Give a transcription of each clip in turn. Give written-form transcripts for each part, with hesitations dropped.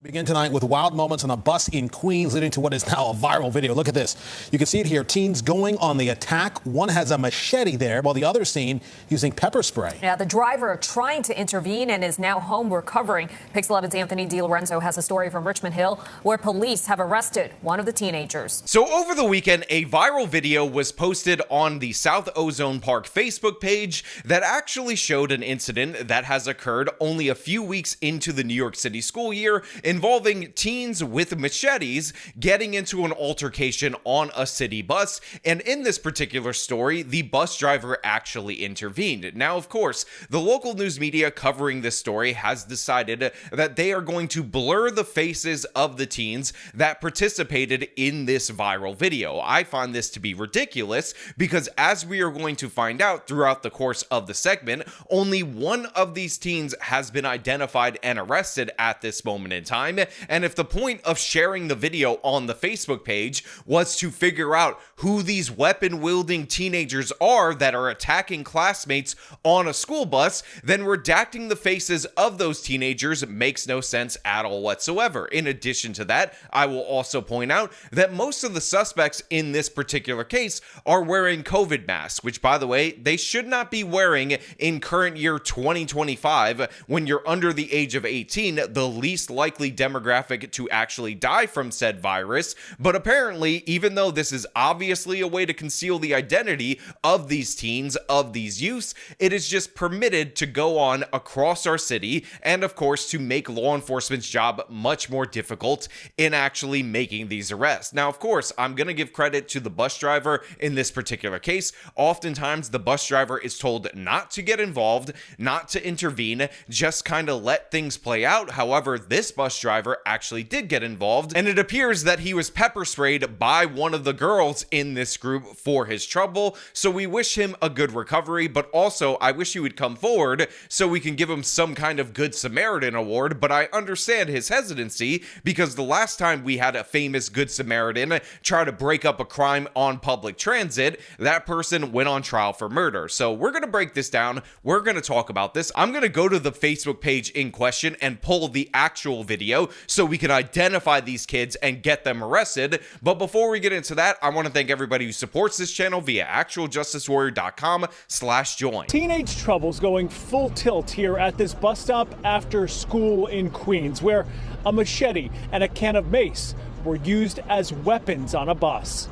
Begin tonight with wild moments on a bus in Queens leading to what is now a viral video. Look at this. You can see it here. Teens going on the attack. One has a machete there while the other seen using pepper spray. Yeah, the driver trying to intervene and is now home recovering. Pix 11's Anthony DiLorenzo has a story from Richmond Hill where police have arrested one of the teenagers. So over the weekend, a viral video was posted on the South Ozone Park Facebook page that actually showed an incident that has occurred only a few weeks into the New York City school year, involving teens with machetes getting into an altercation on a city bus. And in this particular story, the bus driver actually intervened. Now, of course, the local news media covering this story has decided that they are going to blur the faces of the teens that participated in this viral video. I find this to be ridiculous because, as we are going to find out throughout the course of the segment, only one of these teens has been identified and arrested at this moment in time. And if the point of sharing the video on the Facebook page was to figure out who these weapon-wielding teenagers are that are attacking classmates on a school bus, then redacting the faces of those teenagers makes no sense at all whatsoever. In addition to that, I will also point out that most of the suspects in this particular case are wearing COVID masks, which, by the way, they should not be wearing in current year 2025 when you're under the age of 18, the least likely demographic to actually die from said virus. But apparently, even though this is obviously a way to conceal the identity of these teens, of these youths, it is just permitted to go on across our city, and of course to make law enforcement's job much more difficult in actually making these arrests. Now, of course, I'm going to give credit to the bus driver in this particular case. Oftentimes, the bus driver is told not to get involved, not to intervene, just kind of let things play out. However, this bus driver actually did get involved, and it appears that he was pepper sprayed by one of the girls in this group for his trouble. So we wish him a good recovery, but also I wish he would come forward so we can give him some kind of Good Samaritan award. But I understand his hesitancy because the last time we had a famous Good Samaritan try to break up a crime on public transit, that person went on trial for murder. So we're going to break this down. We're going to talk about this. I'm going to go to the Facebook page in question and pull the actual video so we can identify these kids and get them arrested. But before we get into that, I want to thank everybody who supports this channel via actualjusticewarrior.com/join. Teenage troubles going full tilt here at this bus stop after school in Queens, where a machete and a can of mace were used as weapons on a bus.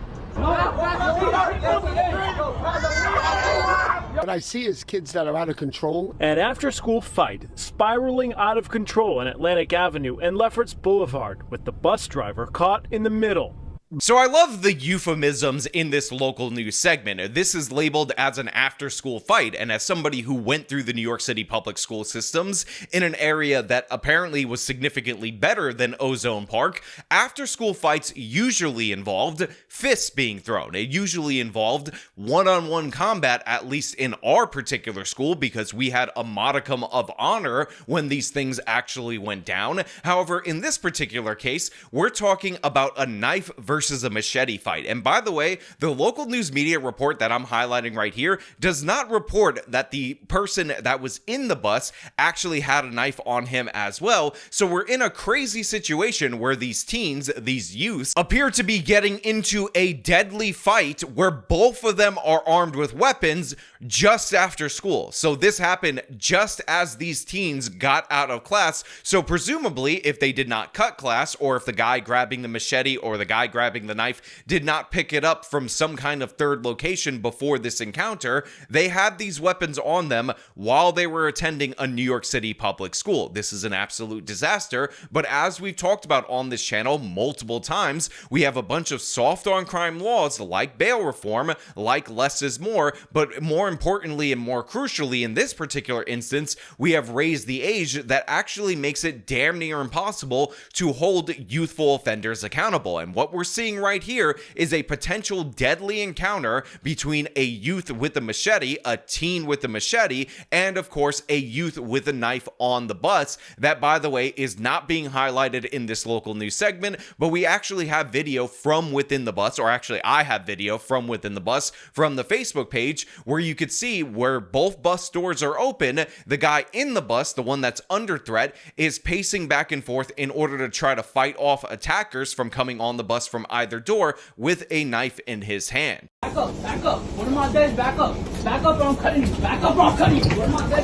What I see is kids that are out of control. An after-school fight spiraling out of control on Atlantic Avenue and Lefferts Boulevard, with the bus driver caught in the middle. So I love the euphemisms in this local news segment. This is labeled as an after-school fight, and as somebody who went through the New York City public school systems in an area that apparently was significantly better than Ozone Park, after-school fights usually involved fists being thrown. It usually involved one-on-one combat, at least in our particular school, because we had a modicum of honor when these things actually went down. However, in this particular case, we're talking about a knife versus a machete fight. And by the way, the local news media report that I'm highlighting right here does not report that the person that was in the bus actually had a knife on him as well. So we're in a crazy situation where these teens, these youths, appear to be getting into a deadly fight where both of them are armed with weapons just after school. So this happened just as these teens got out of class. So presumably, if they did not cut class, or if the guy grabbing the machete or the guy grabbing the knife did not pick it up from some kind of third location before this encounter, they had these weapons on them while they were attending a New York City public school. This is an absolute disaster, but as we've talked about on this channel multiple times, we have a bunch of soft on crime laws like bail reform, like less is more, but more importantly and more crucially in this particular instance, we have raised the age that actually makes it damn near impossible to hold youthful offenders accountable. And what we're seeing right here is a potential deadly encounter between a youth with a machete, a teen with a machete, and of course a youth with a knife on the bus. That, by the way, is not being highlighted in this local news segment, but we actually have video from within the bus, or actually I have video from within the bus from the Facebook page, where you could see where both bus doors are open. The guy in the bus, the one that's under threat, is pacing back and forth in order to try to fight off attackers from coming on the bus from either door with a knife in his hand. Back up, back up. One of my days, back up. Back up or I'm cutting you. Back up or I'm cutting you. One of my days,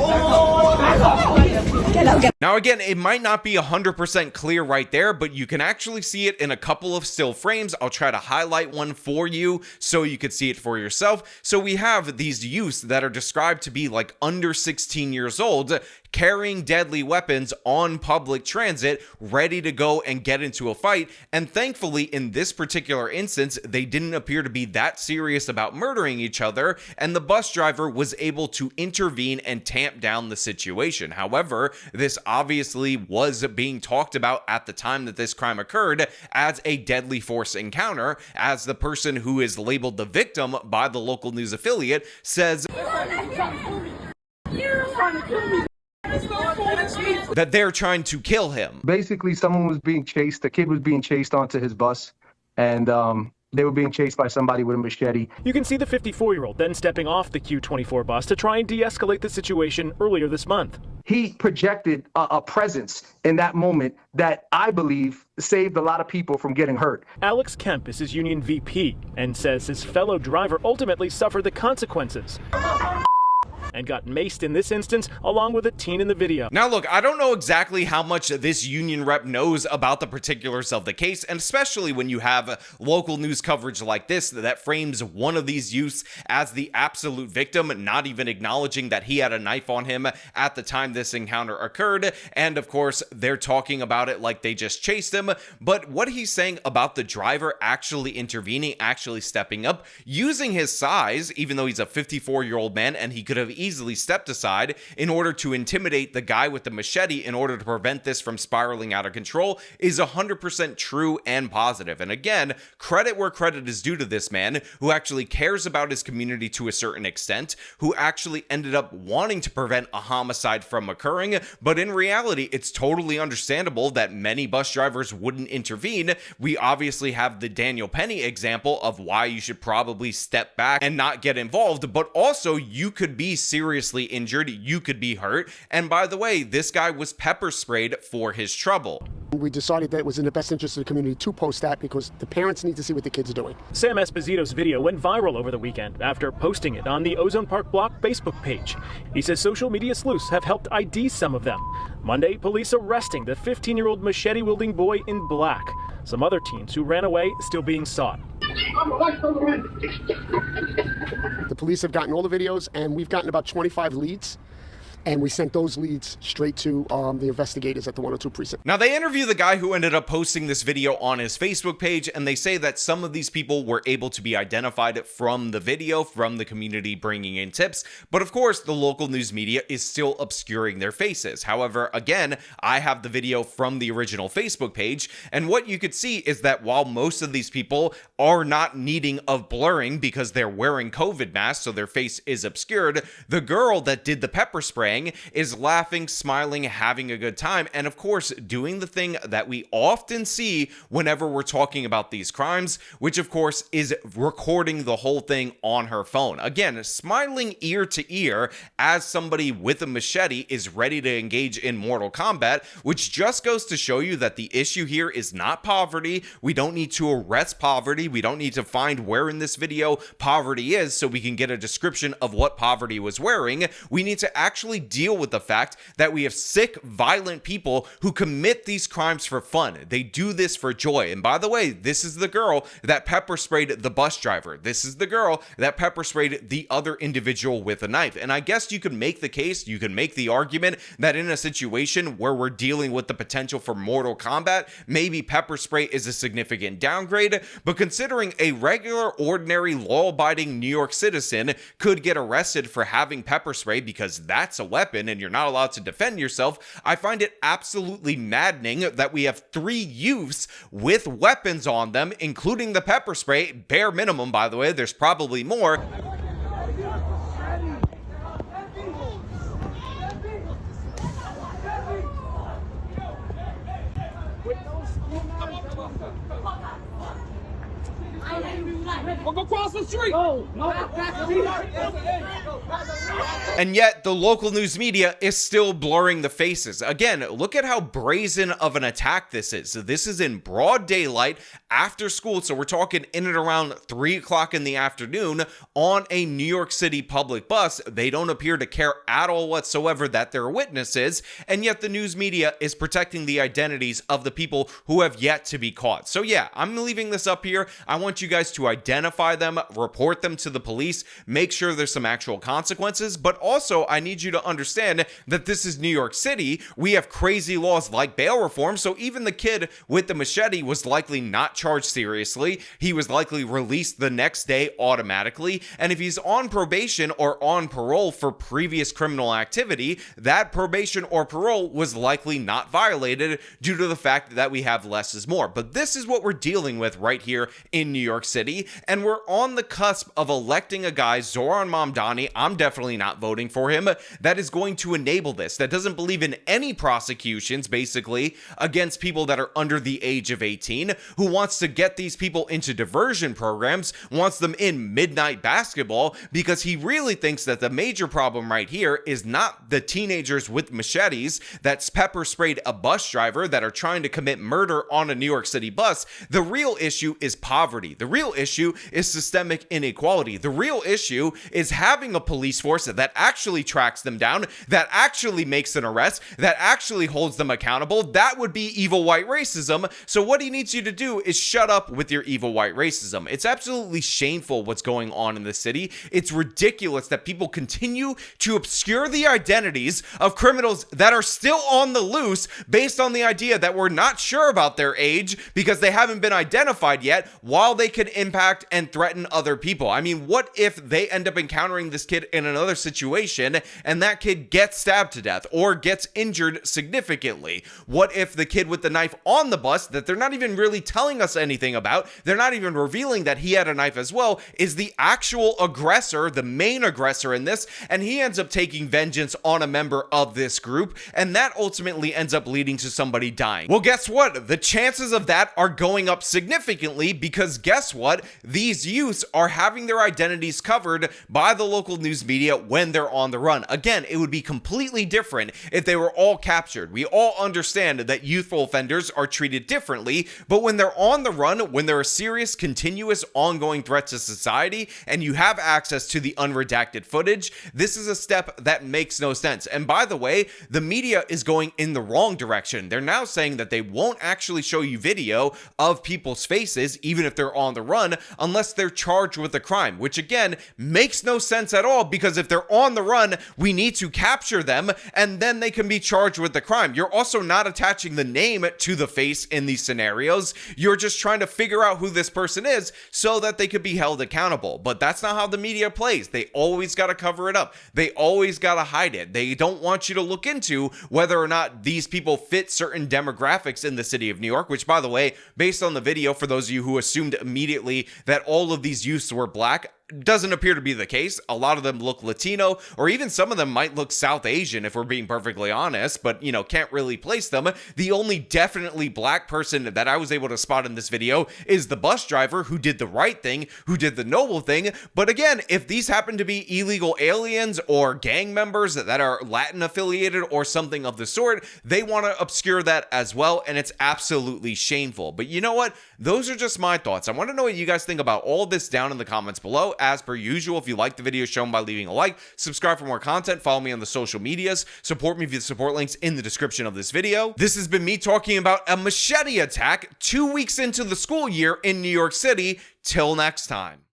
back up. Now again, it might not be 100% clear right there, but you can actually see it in a couple of still frames. I'll try to highlight one for you so you could see it for yourself. So we have these youths that are described to be like under 16 years old, carrying deadly weapons on public transit, ready to go and get into a fight. And thankfully, in this particular instance, they didn't appear to be that serious about murdering each other, and the bus driver was able to intervene and tamp down the situation. However, this obviously was being talked about at the time that this crime occurred as a deadly force encounter, as the person who is labeled the victim by the local news affiliate says that they're trying to kill him. Basically, someone was being chased. The kid was being chased onto his bus, and they were being chased by somebody with a machete. You can see the 54-year-old then stepping off the Q24 bus to try and de-escalate the situation earlier this month. He projected a presence in that moment that I believe saved a lot of people from getting hurt. Alex Kemp is his union VP and says his fellow driver ultimately suffered the consequences and got maced in this instance, along with a teen in the video. Now look, I don't know exactly how much this union rep knows about the particulars of the case, and especially when you have local news coverage like this that frames one of these youths as the absolute victim, not even acknowledging that he had a knife on him at the time this encounter occurred. And of course, they're talking about it like they just chased him. But what he's saying about the driver actually intervening, actually stepping up, using his size, even though he's a 54-year-old man and he could have easily stepped aside in order to intimidate the guy with the machete in order to prevent this from spiraling out of control, is 100% true and positive. And again, credit where credit is due to this man, who actually cares about his community to a certain extent, who actually ended up wanting to prevent a homicide from occurring. But in reality, it's totally understandable that many bus drivers wouldn't intervene. We obviously have the Daniel Penny example of why you should probably step back and not get involved, but also you could be seriously injured, you could be hurt. And by the way, this guy was pepper sprayed for his trouble. We decided that it was in the best interest of the community to post that because the parents need to see what the kids are doing. Sam Esposito's video went viral over the weekend after posting it on the Ozone Park Block Facebook page. He says social media sleuths have helped ID some of them. Monday, police arresting the 15-year-old machete-wielding boy in black. Some other teens who ran away still being sought. The police have gotten all the videos, and we've gotten about 25 leads. And we sent those leads straight to the investigators at the 102 precinct. Now, they interview the guy who ended up posting this video on his Facebook page, and they say that some of these people were able to be identified from the video, from the community bringing in tips. But of course, the local news media is still obscuring their faces. However, again, I have the video from the original Facebook page, and what you could see is that while most of these people are not needing of blurring because they're wearing COVID masks, so their face is obscured, the girl that did the pepper spray is laughing, smiling, having a good time, and of course doing the thing that we often see whenever we're talking about these crimes, which of course is recording the whole thing on her phone. Again, smiling ear to ear as somebody with a machete is ready to engage in mortal combat, which just goes to show you that the issue here is not poverty. We don't need to arrest poverty. We don't need to find where in this video poverty is so we can get a description of what poverty was wearing. We need to actually deal with the fact that we have sick, violent people who commit these crimes for fun. They do this for joy. And by the way, this is the girl that pepper sprayed the bus driver. This is the girl that pepper sprayed the other individual with a knife. And I guess you could make the case, you can make the argument that in a situation where we're dealing with the potential for mortal combat, maybe pepper spray is a significant downgrade. But considering a regular, ordinary, law-abiding New York citizen could get arrested for having pepper spray because that's a weapon and you're not allowed to defend yourself, I find it absolutely maddening that we have 3 youths with weapons on them, including the pepper spray. Bare minimum, by the way, there's probably more. We'll go across the street. And yet the local news media is still blurring the faces. Again, look at how brazen of an attack this is. So this is in broad daylight after school. So we're talking in and around 3 o'clock in the afternoon on a New York City public bus. They don't appear to care at all whatsoever that they're witnesses. And yet the news media is protecting the identities of the people who have yet to be caught. So yeah, I'm leaving this up here. I want you guys to identify them, report them to the police, make sure there's some actual consequences. But also, I need you to understand that this is New York City. We have crazy laws like bail reform. So even the kid with the machete was likely not charged seriously. He was likely released the next day automatically. And if he's on probation or on parole for previous criminal activity, that probation or parole was likely not violated due to the fact that we have less is more. But this is what we're dealing with right here in New York City. And we're on the cusp of electing a guy, Zoran Mamdani, I'm definitely not voting for him, that is going to enable this, that doesn't believe in any prosecutions, basically, against people that are under the age of 18, who wants to get these people into diversion programs, wants them in midnight basketball, because he really thinks that the major problem right here is not the teenagers with machetes that's pepper sprayed a bus driver that are trying to commit murder on a New York City bus. The real issue is poverty. The real issue is systemic inequality. The real issue is having a police force that actually tracks them down, that actually makes an arrest, that actually holds them accountable. That would be evil white racism. So what he needs you to do is shut up with your evil white racism. It's absolutely shameful what's going on in the city. It's ridiculous that people continue to obscure the identities of criminals that are still on the loose based on the idea that we're not sure about their age because they haven't been identified yet, while they could impact and threaten other people. I mean, what if they end up encountering this kid in another situation and that kid gets stabbed to death or gets injured significantly? What if the kid with the knife on the bus that they're not even really telling us anything about, they're not even revealing that he had a knife as well, is the actual aggressor, the main aggressor in this, and he ends up taking vengeance on a member of this group, and that ultimately ends up leading to somebody dying? Well, guess what? The chances of that are going up significantly, because guess what? These youths are having their identities covered by the local news media when they're on the run. Again, it would be completely different if they were all captured. We all understand that youthful offenders are treated differently, but when they're on the run, when they're a serious, continuous, ongoing threat to society, and you have access to the unredacted footage, this is a step that makes no sense. And by the way, the media is going in the wrong direction. They're now saying that they won't actually show you video of people's faces, even if they're on the run, unless they're charged with a crime, which again makes no sense at all, because if they're on the run, we need to capture them and then they can be charged with the crime. You're also not attaching the name to the face in these scenarios. You're just trying to figure out who this person is so that they could be held accountable. But that's not how the media plays. They always got to cover it up. They always got to hide it. They don't want you to look into whether or not these people fit certain demographics in the city of New York, which, by the way, based on the video, for those of you who assumed immediately that all of these youths were black, doesn't appear to be the case. A lot of them look Latino, or even some of them might look South Asian, if we're being perfectly honest, but, you know, can't really place them. The only definitely black person that I was able to spot in this video is the bus driver, who did the right thing, who did the noble thing. But again, if these happen to be illegal aliens or gang members that are Latin affiliated or something of the sort, they want to obscure that as well, and it's absolutely shameful. But you know what? Those are just my thoughts. I want to know what you guys think about all this down in the comments below. As per usual, if you like the video, show them by leaving a like, subscribe for more content, follow me on the social medias, support me via the support links in the description of this video. This has been me talking about a machete attack 2 weeks into the school year in New York City. Till next time.